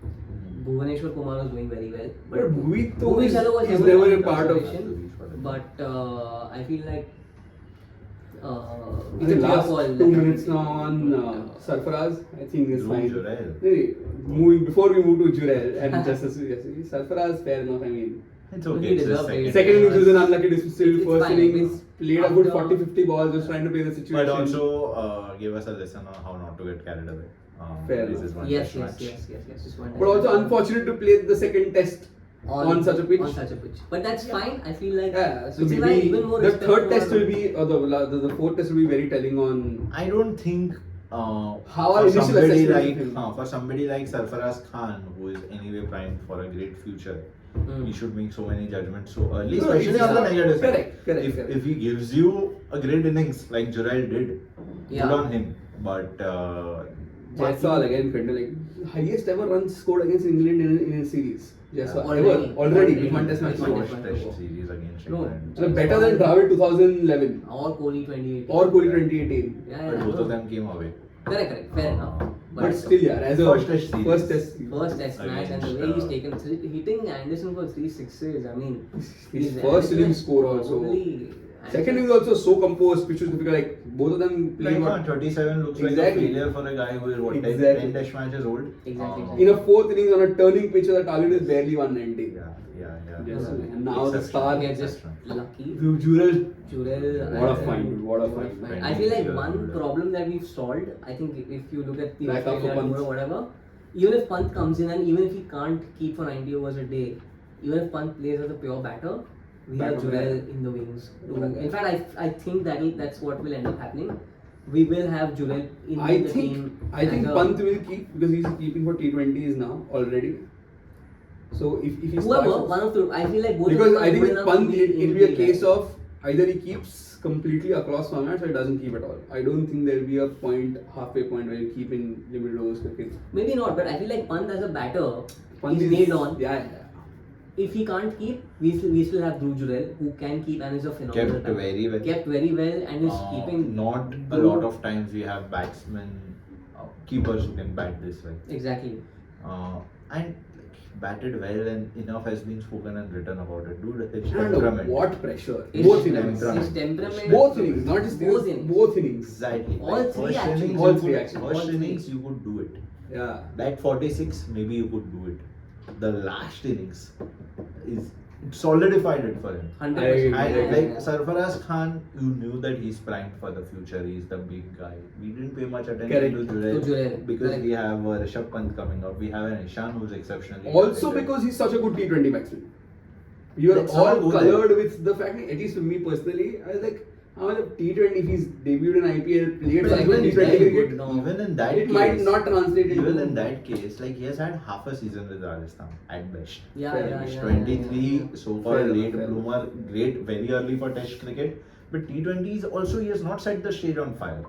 Bhuvaneshwar Kumar was doing very well. But Bhuvi though Bhuvi is Yadav was never a in part of. consideration. But I feel like I it's a think clear last call. 2 minutes now on Sarfaraz, I think is Dhruv fine. Jurel. Hey, before we move to Jurel and just Sarfaraz, fair enough. I mean, It's He okay. It's his deserved second. it. second innings was an unlucky dismissal. It's First fine. innings It's played a good after- 40-50 balls, just trying to play the situation. But also gave us a lesson on how not to get carried away. Fair This enough. is one Yes, test yes, match. yes. Just one But also unfortunate to play the second test on such a pitch. On such a pitch. But that's fine. I feel like Yeah, so which is why maybe even more the respect third for test our- will be, or the fourth test will be very telling on. I don't think How for our initial somebody assessment like of him. for somebody like Sarfaraz Khan, who is anyway primed for a great future, he should make so many judgments so early, No, especially on the yeah. negative side. Correct. If he gives you a great innings like Jurel did, Yeah. good on him. But Jaiswal again, like highest ever runs scored against England in a series. Jaiswal Already. already with one test match. his One first test test match. series against No. England. So better than Dravid 2011 or Kohli 2018. or Kohli 2018. Yeah, But both no. of them came away. Correct. Fair enough. But still, yeah, as a First test series. first test series. First test match and the way he's Against, taken hitting Anderson for 3 sixes. I mean, His he's first Anderson innings is score also. probably- Second innings also so composed, which was difficult. Like both of them playing Like, what, 37 looks like a Exactly. failure for a guy who is what, 10, Exactly. 10 test matches old. Exactly. in a fourth innings on a turning pitch, the target is barely 190. Yeah. Yes, and now the Exception. star He gets just Exception. lucky. Jurel. Jurel. What a and- find, dude, what a find. I feel like Yeah, one yeah. problem that we've solved, I think if you look at the Back up for Australia Pant. tour or whatever, even if Pant comes in and even if he can't keep for 90 overs a day, even if Pant plays as a pure batter, we have Back up, Jurel yeah. in the wings. Okay. In fact, I think that's what will end up happening. We will have Jurel in I the think team. Pant as a- will keep because he's keeping for T20s now already. So if he whoever, starts, one of the, I feel like both because of them I are think good with enough Pant to it'll in be a the case lineup. of either he keeps completely across formats or he doesn't keep at all. I don't think there'll be a halfway point where you keep in limited overs cricket. Maybe not, but I feel like Pant as a batter, Pant he's is- nailed on. Yeah. If he can't keep, we still have Dhruv Jurel who can keep and is a phenomenal Kept batter. very well. Kept very well and is keeping Not a lot of times we have batsmen, keepers who can bat this well. exactly. And batted well and enough has been spoken and written about it. Dude, it's And temperament. what pressure? His- Both innings. His temperament. Both innings, not just Both this, innings. both innings. Exactly. All three first actually. innings, All you three could- actually. First All three. innings you could do it. Yeah. That 46, maybe you could do it. The last innings is it solidified it for him. 100%. I- And Yeah. like Sarfaraz Khan, you knew that he's primed for the future. He's the big guy. We didn't pay much attention Correct. to To Jurel Jurel, because correct. we have Rishabh Pant coming up. We have an Ishan who's exceptionally Also talented. because he's such a good T20 batsman. You are Let's not all go there. colored with the fact, at least for me personally, I was like, how much of T20 if he's debuted in IPL, played But such even good he's T20 very cricket, good now. Even in that it case, might not translate into. even in that case, like he has had half a season with Rajasthan at best. Yeah, Fair yeah, enough. He's yeah, 23, yeah, yeah. so far Fair enough, late fair bloomer, great, very early for Test cricket. But T20s also he has not set the stage on fire.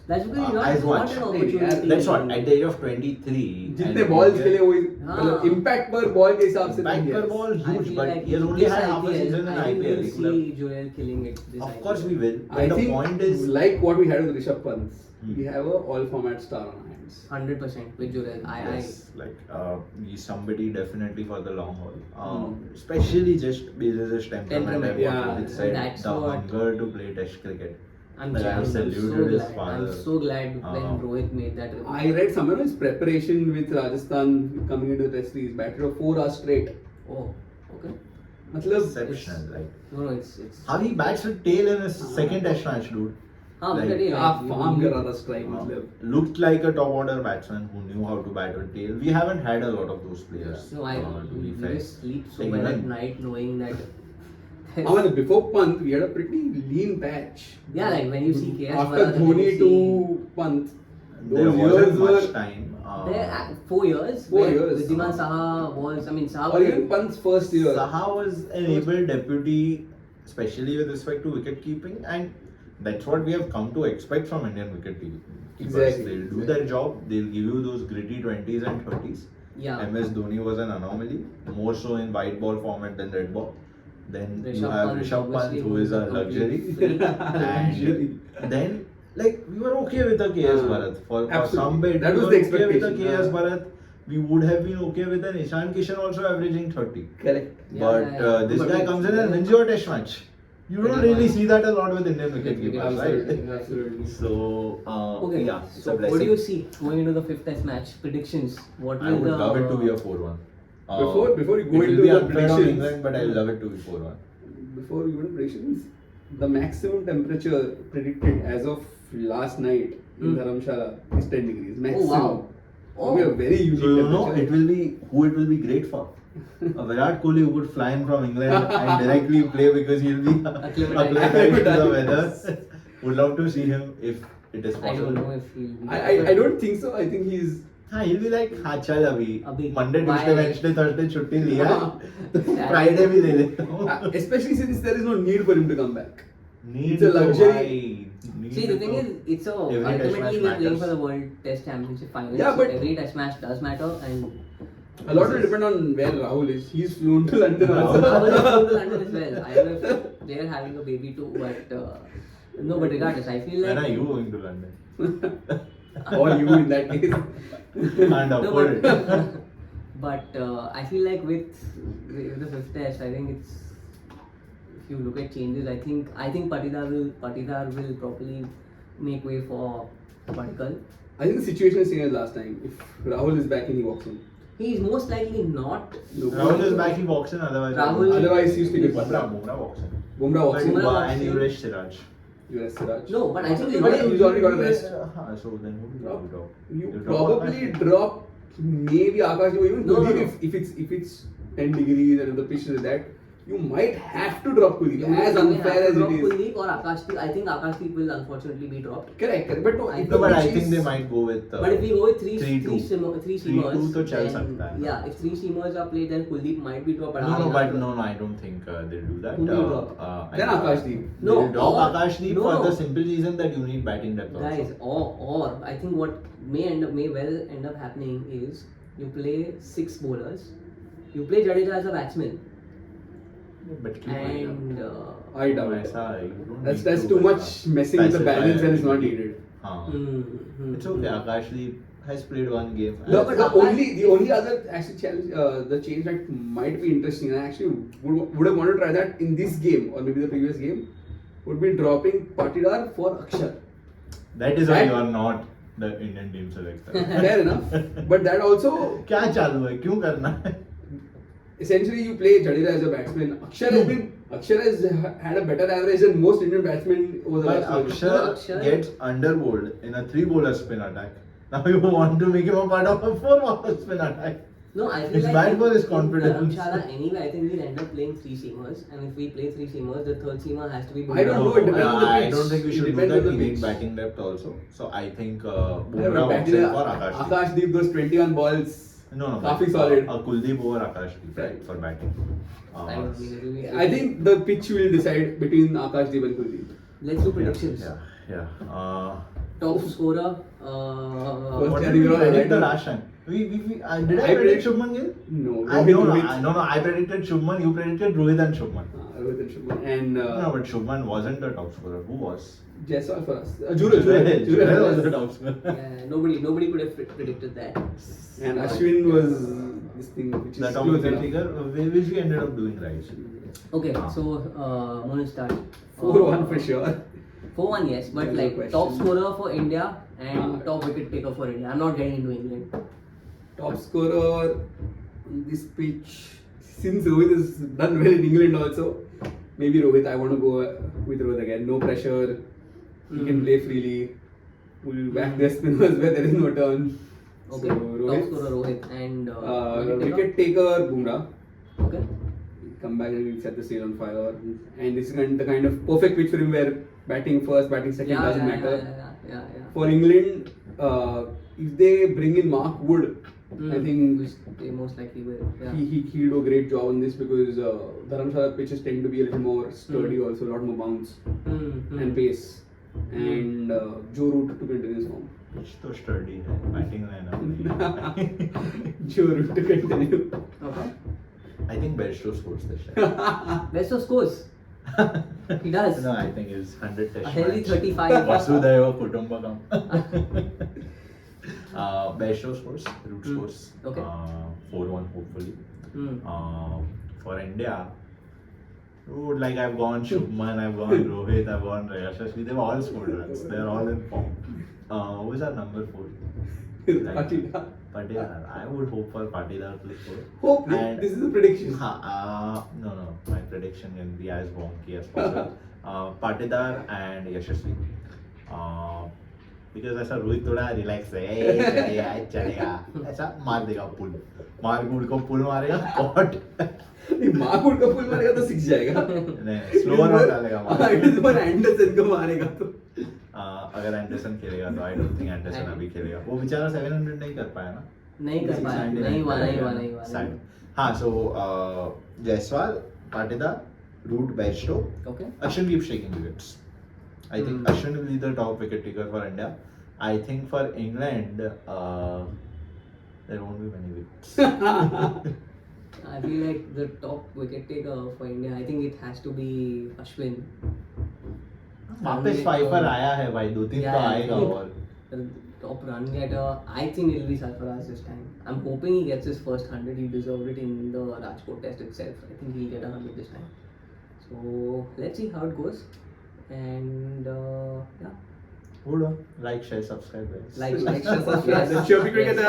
That's because you as not got much. an opportunity. That's what, at the age of 23. जितने balls खेले वही हाँ. मतलब impact per ball के हिसाब से Impact नहीं per है. ball I huge, feel but like he has only this had half a IPL, season in I think IPL. we'll He could have- see Joel killing it this Of course IPL. we will. I But the think point is, like what we had with Rishabh Pant, we have a all format star on our hands. 100% with Joel. yes, like he's somebody definitely for the long haul. Hmm. Especially just because of his temperament and Yeah. what he said, That's the what- hunger to play Test cricket. I'm Like, I so saluted his glad. father. I'm so glad when Rohit made that remark. I read somewhere his preparation with Rajasthan coming into the test series, batted of 4 hours straight. Oh, okay. मतलब Exceptional, like No, it's. how he bats with tail in his second Test match, dude. हाँ, Like, मतलब ये क्या like, farm you- कर रहा था strike मतलब. Looked like a top order batsman who knew how to bat with tail. We haven't had a lot of those players. No, to be you fair. just sleep so Like, well at even- night knowing that. I mean, before Pant, we had a pretty lean patch. Yeah, like when you see KS After Bharat and Dhoni you to see- Pant, There those wasn't years much were. time. There, 4 years. 4 where years. Wriddhiman Saha was. I mean, Saha Or was. even Pant's first year. Saha was an able deputy, especially with respect to wicket keeping, and that's what we have come to expect from Indian wicket keepers. Exactly. They'll do their job. They'll give you those gritty 20s and 30s. Yeah. MS Dhoni was an anomaly, more so in white ball format than red ball. Then you Rishabh have Pant, Rishabh Pant, obviously, who is a complete luxury. freak. Luxury. And then, like, we were okay with the KS Bharat. For Absolutely. some bit, That we was were the okay with the expectation. KS Bharat. We would have been okay with an Ishan Kishan also averaging 30. Correct. But this But guy it's comes in and very- wins your test match. You don't Very really much. see that a lot with Indian wicket keepers, Absolutely. right? Absolutely. So, Okay. yeah, it's So a blessing. what do you see going into the 5th Test match? Predictions. What I will would the love it to be a 4-1. Before you go it will into be the unfair on predictions- England, but I love it to be 4-1. Before we go to predictions, the maximum temperature predicted as of last night in Dharamshala is 10 degrees. Maximum. wow. So we are very unique So you know, temperature. it will be who it will be great for. A Virat Kohli who would fly in from England and directly play because he'll be acclimatized to the weather. Would love to see him if it is I possible. don't know if he'll be. I don't think so. I think he's हाँ he'll be like हाँ चल अभी अभी Monday, why? Tuesday, Wednesday, Thursday छुट्टी लिया Yeah. Friday भी ले लेता हूँ. especially since there is no need for him to come back. Need It's a to luxury. buy. Need See, the to thing go. is, it's a Every test ultimately match we're playing matters. for the World Test Championship final. Yeah, so but- every Test match does matter, and A lot will depend on where Rahul is. He's flown to London also. Rahul is going to London as well. I don't know if they're having a baby too, but no. But regardless, I feel like When are you going to London? Or you in that case. Can't No, afford it. but I feel like with the 5th Test, I think it's if you look at changes, I think Patidar will probably make way for Padikkal. I think the situation is same as last time. If Rahul is back and he walks in. He is most likely not. Rahul is back, he walks in, otherwise Rahul- Otherwise, he's taking Bumrah walks in. Bumrah walks in. But, Bumrah walks and in. Yuvraj Siraj. US Siraj. No, but I think He's already got a rest. So then who do you drop? You probably drop maybe Akash or even No, Kuldeep no, no. if it's 10 degrees and if the pitch is that. You might have to drop Kuldeep. You As may unfair have as to drop it is. Kuldeep or Akashdeep. I think Akashdeep will unfortunately be dropped. Correct. But no, if No, the but I pitch think is- they might go with. But if we go with three 3-2. seamers, तो चल then सकता है. yeah, if 3 seamers are played, then Kuldeep might be dropped. But No, I- but no, I don't think they'll do that. Who will drop? Then Akashdeep. No, They'll drop or- Akashdeep no, for no. the simple reason that you need batting depth Guys, also. or I think what may well end up happening is you play 6 bowlers, you play Jadeja as a batsman, But क्यों and I doubt it. ऐसा you don't That's need to too with much messing with the pacify balance and it's not everybody. needed. हाँ. It's okay. Akashdeep has played one game. The only other actually challenge, the change that might be interesting, and I actually would have wanted to try that in this game or maybe the previous game, would be dropping Patidar for Akshar. That is why That- you are not the Indian team selector. Fair enough, but that also क्या चालू है? क्यों करना है? essentially you play Jadeja as a batsman. Akshar has had a better average than most Indian batsmen over the But last year. Akshar gets underbowled in a 3-bowler spin attack. Now you want to make him a part of a 4-bowler spin attack. no, I feel It's like bad for his in confidence. Dharamshala anyway, I think we'll end up playing 3 seamers, and if we play 3 seamers, the 3rd seamer has to be. I don't know, it depends on the I pitch. don't think we It should do depends that. on the We need pitch. batting depth also. So I think Yeah, Bumrah but walks in for Akashdeep. Akashdeep, those 21 balls. No, Kafi solid. Kuldeep over Akashdeep Right. for batting. I don't mean it will be- I think the pitch will decide between Akashdeep and Kuldeep. Let's do predictions. Yeah. top scorer. First What year did you we were predict right. the last time? Did I I predict predict- Shubman Gill? No, I Rohit, no, no, Rohit. no, I predicted Shubman. You predicted Rohit and Shubman. Rohit and Shubman. And No, but Shubman wasn't the top scorer. Who was? Jaiswal for us. Jurel Jurel was the was. top scorer. Yeah, nobody could have predicted that. And Ashwin was this thing which The is top close wicket enough. taker, which we ended up doing right. Okay, so I'm gonna start. 4-1 for sure. 4-1, yes, but There's no like question. top scorer for India and Ah. top wicket taker for India. I'm not getting into England. Top scorer on this pitch, since Rohit has done well in England also, maybe Rohit. I want to go with Rohit again. No pressure. He can play freely. We'll back their spinners where there is no turn. Okay, So, top Rohit. scorer Rohit and Wicket taker Bumrah. Okay. Come back and we'll set the sail on fire. And this is the kind of perfect pitch for him where batting first, batting second doesn't matter. Yeah. For England, if they bring in Mark Wood, I think which they most likely will. Yeah. he'll do a great job on this because Dharamshala pitches tend to be a little more sturdy, also a lot more bounce and pace. And Joe Root to continue his form. Which तो sturdy है, batting lineup. Joe Root to continue. Okay. I think Bairstow scores this time. Best of scores. He does. No, I think it's 100 test A healthy match. 35. Vasudhaiva Kutumbakam. Bairstow scores, Root scores. Okay. 4-1 hopefully. Hmm. For India, Root, like I've gone Shubman, I've gone Rohit, I've gone Yashasvi. They've all scored runs. They're all in form. Who is our number 4? Patida. Patidar. I would hope for Patidar to score. Hope And- this is a prediction. No. My prediction can be as wonky as possible. Patidar and Yashasvi. Because ऐसा रोहित थोड़ा relax है, चलेगा ऐसा मार देगा पुल, मारगुड को पुल मारेगा cot Mark Wood का पुल मारेगा तो सीख जाएगा. नहीं स्लोअर में डालेगा It is for एंडरसन को मारेगा तो. अगर एंडरसन खेलेगा तो आई डोंट थिंक एंडरसन अभी खेलेगा, वो बेचारा 700 नहीं कर पाया ना, नहीं कर पाया, 699 नहीं हुआ. Sad. हाँ, so Jaiswal, Patidar, Root, Bairstow. Okay. Ashwin keeps taking wickets. I think Ashwin will be the top wicket taker for India. I think for England, there won't be many wickets. I feel like the top wicket taker for India, I think it has to be Ashwin. वापस फाइपर आया है भाई, 2-3 तो आएगा और. The top run getter, I think it'll be Sarfaraz this time. I'm hoping he gets his first 100. He deserved it in the Rajkot test itself. I think he'll get 100 this time. So let's see how it goes. And yeah, Hold on, like, share, subscribe guys. like, share, subscribe. The Chirpy cricketer. Yes.